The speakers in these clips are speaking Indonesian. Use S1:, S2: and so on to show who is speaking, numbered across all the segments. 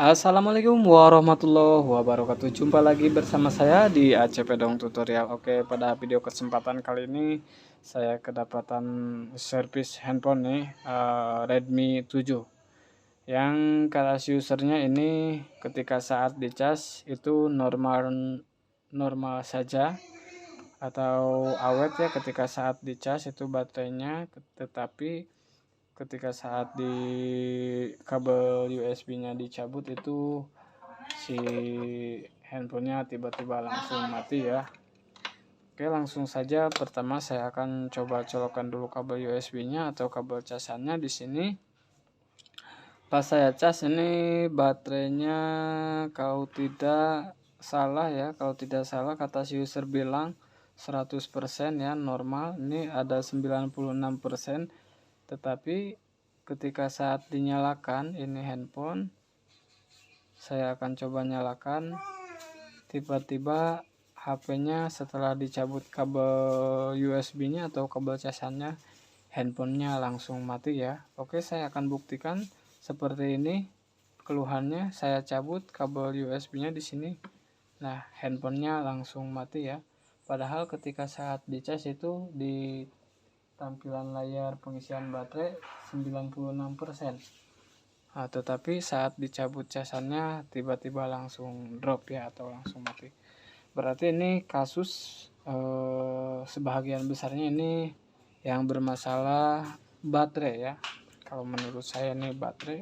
S1: Assalamualaikum warahmatullahi wabarakatuh. Jumpa lagi bersama saya di ACP Dong Tutorial. Oke, pada video kesempatan kali ini saya kedapatan servis handphone nih, Redmi 7. Yang kata usernya ini ketika saat dicas itu normal normal saja atau awet ya ketika saat dicas itu baterainya, tetapi ketika saat di kabel USB-nya dicabut itu si handphonenya tiba-tiba langsung mati ya. Oke, langsung saja pertama saya akan coba colokkan dulu kabel USB-nya atau kabel casannya di sini. Pas saya cas ini baterainya kalau tidak salah ya, kalau tidak salah kata si user bilang 100% ya normal. Ini ada 96%. Tetapi ketika saat dinyalakan ini handphone, saya akan coba nyalakan, tiba-tiba HP-nya setelah dicabut kabel USB-nya atau kabel casannya, handphonenya langsung mati ya. Oke, saya akan buktikan seperti ini keluhannya. Saya cabut kabel USB-nya di sini. Nah, handphonenya langsung mati ya. Padahal ketika saat dicas itu di tampilan layar pengisian baterai 96%. Nah, tetapi saat dicabut casannya tiba-tiba langsung drop ya atau langsung mati. Berarti ini kasus sebahagian besarnya ini yang bermasalah baterai ya. Kalau menurut saya ini baterai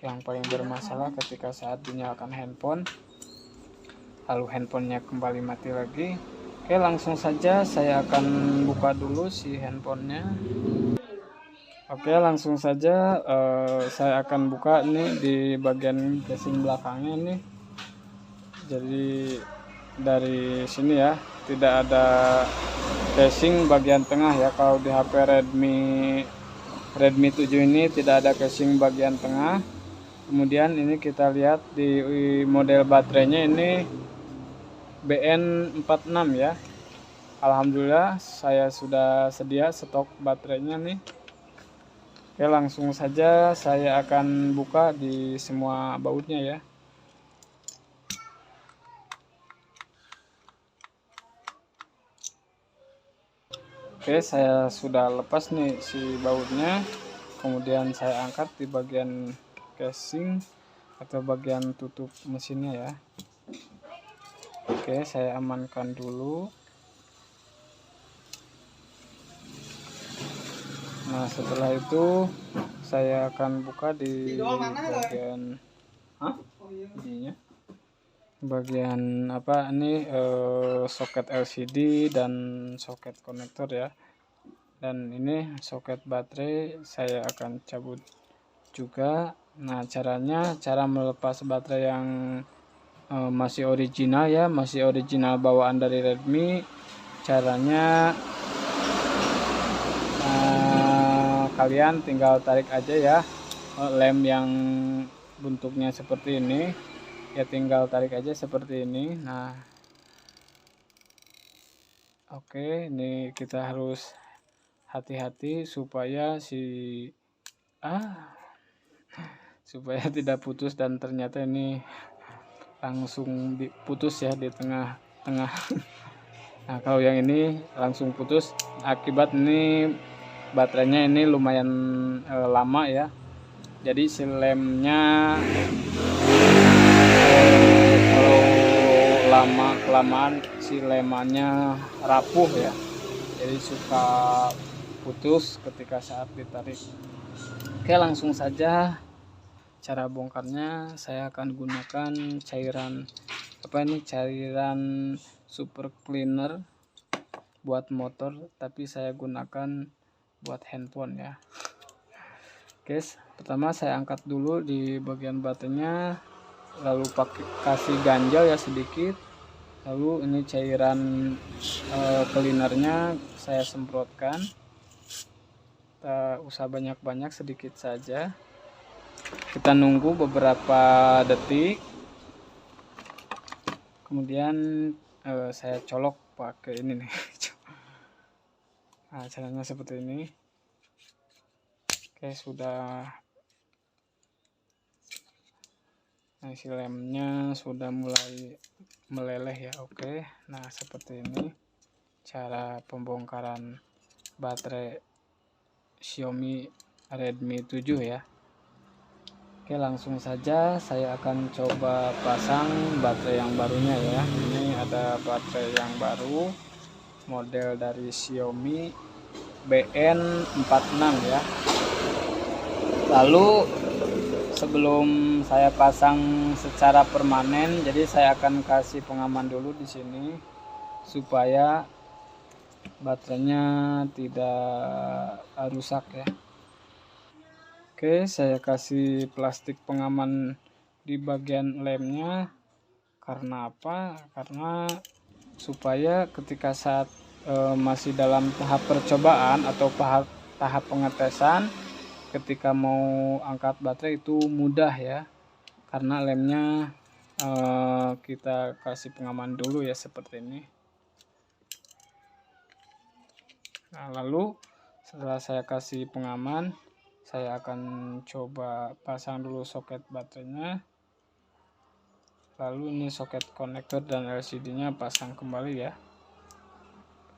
S1: yang paling bermasalah ketika saat dinyalakan handphone, lalu handphonenya kembali mati lagi. Oke, langsung saja saya akan buka dulu si handphonenya. Oke, langsung saja saya akan buka nih di bagian casing belakangnya nih. Jadi dari sini ya, tidak ada casing bagian tengah ya. Kalau di HP Redmi 7 ini tidak ada casing bagian tengah. Kemudian ini kita lihat di model baterainya ini BN46 ya. Alhamdulillah saya sudah sedia stok baterainya nih. Oke, langsung saja saya akan buka di semua bautnya ya. Oke, saya sudah lepas nih si bautnya. Kemudian saya angkat di bagian casing atau bagian tutup mesinnya ya. Oke, saya amankan dulu. Nah, setelah itu saya akan buka di bagian ininya. Bagian apa ini soket LCD dan soket konektor ya, dan ini soket baterai saya akan cabut juga. Nah, cara melepas baterai yang masih original ya, masih original bawaan dari Redmi. Caranya kalian tinggal tarik aja ya lem yang bentuknya seperti ini ya, tinggal tarik aja seperti ini. Nah, oke, ini kita harus hati-hati supaya supaya tidak putus, dan ternyata ini langsung diputus ya di tengah-tengah. Nah, kalau yang ini langsung putus akibat ini baterainya ini lumayan lama ya. Jadi si lemnya kalau lama kelamaan si lemannya rapuh ya, jadi suka putus ketika saat ditarik. Oke, langsung saja cara bongkarnya. Saya akan gunakan cairan super cleaner buat motor, tapi saya gunakan buat handphone ya. Oke, pertama saya angkat dulu di bagian baterainya, lalu kasih ganjal ya sedikit, lalu ini cairan cleanernya saya semprotkan. Tak usah banyak-banyak, sedikit saja. Kita nunggu beberapa detik, kemudian saya colok pakai ini nih. Nah, caranya seperti ini. Oke, sudah Nah, si lemnya sudah mulai meleleh ya. Oke, nah seperti ini cara pembongkaran baterai Xiaomi Redmi 7 ya. Oke, langsung saja saya akan coba pasang baterai yang barunya ya. Ini ada baterai yang baru, model dari Xiaomi BN46 ya. Lalu sebelum saya pasang secara permanen, jadi saya akan kasih pengaman dulu di sini supaya baterainya tidak rusak ya. Oke, saya kasih plastik pengaman di bagian lemnya. Karena apa? Karena supaya ketika saat masih dalam tahap percobaan atau tahap pengetesan, ketika mau angkat baterai itu mudah ya. Karena lemnya kita kasih pengaman dulu ya seperti ini. Nah, lalu setelah saya kasih pengaman, saya akan coba pasang dulu soket baterainya. Lalu ini soket konektor dan LCD-nya pasang kembali ya.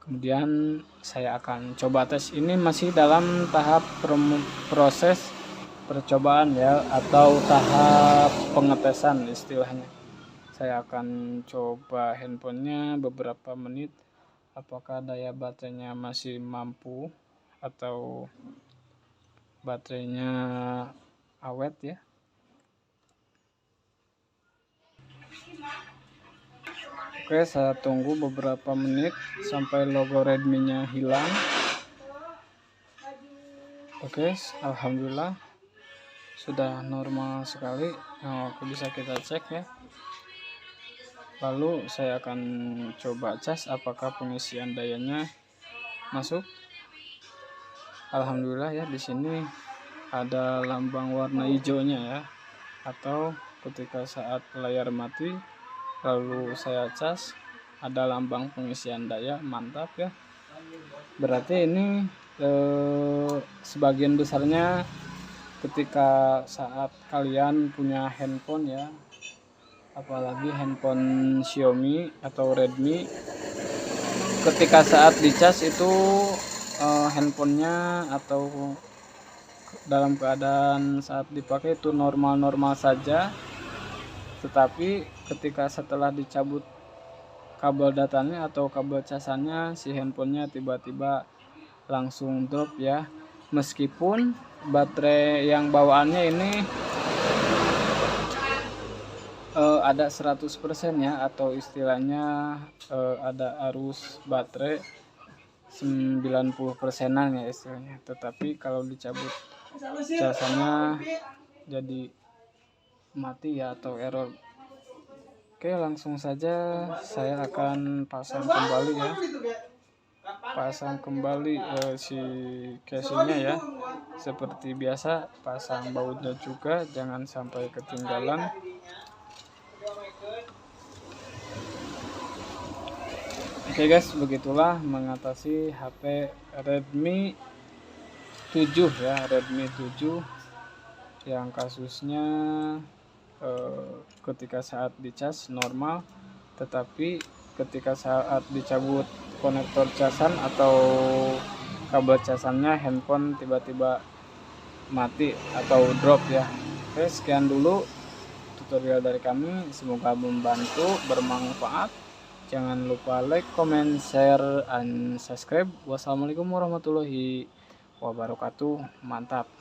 S1: Kemudian saya akan coba tes. Ini masih dalam tahap proses percobaan ya, atau tahap pengetesan istilahnya. Saya akan coba handphonenya beberapa menit, apakah daya baterainya masih mampu atau baterainya awet ya. Oke, saya tunggu beberapa menit sampai logo Redmi-nya hilang. Oke, alhamdulillah sudah normal sekali. Nah, bisa kita cek ya. Lalu saya akan coba cas apakah pengisian dayanya masuk. Alhamdulillah ya, di sini ada lambang warna hijaunya ya. Atau ketika saat layar mati lalu saya cas ada lambang pengisian daya, mantap ya. Berarti ini sebagian besarnya ketika saat kalian punya handphone ya, apalagi handphone Xiaomi atau Redmi, ketika saat dicas itu handphonenya atau dalam keadaan saat dipakai itu normal-normal saja, tetapi ketika setelah dicabut kabel datanya atau kabel casannya, si handphonenya tiba-tiba langsung drop ya. Meskipun baterai yang bawaannya ini ada 100% ya, atau istilahnya ada arus baterai 90%-an ya istilahnya. Tetapi kalau dicabut casannya jadi mati ya, atau error. Oke, langsung saja saya akan pasang kembali ya. Pasang kembali si casingnya ya. Seperti biasa, pasang bautnya juga, jangan sampai ketinggalan. Oke guys, begitulah mengatasi HP Redmi 7 ya, Redmi 7 yang kasusnya ketika saat dicas normal, tetapi ketika saat dicabut konektor casan atau kabel casannya, handphone tiba-tiba mati atau drop ya. Oke, sekian dulu tutorial dari kami, semoga membantu, bermanfaat. Jangan lupa like, comment, share, and subscribe. Wassalamualaikum warahmatullahi wabarakatuh. Mantap.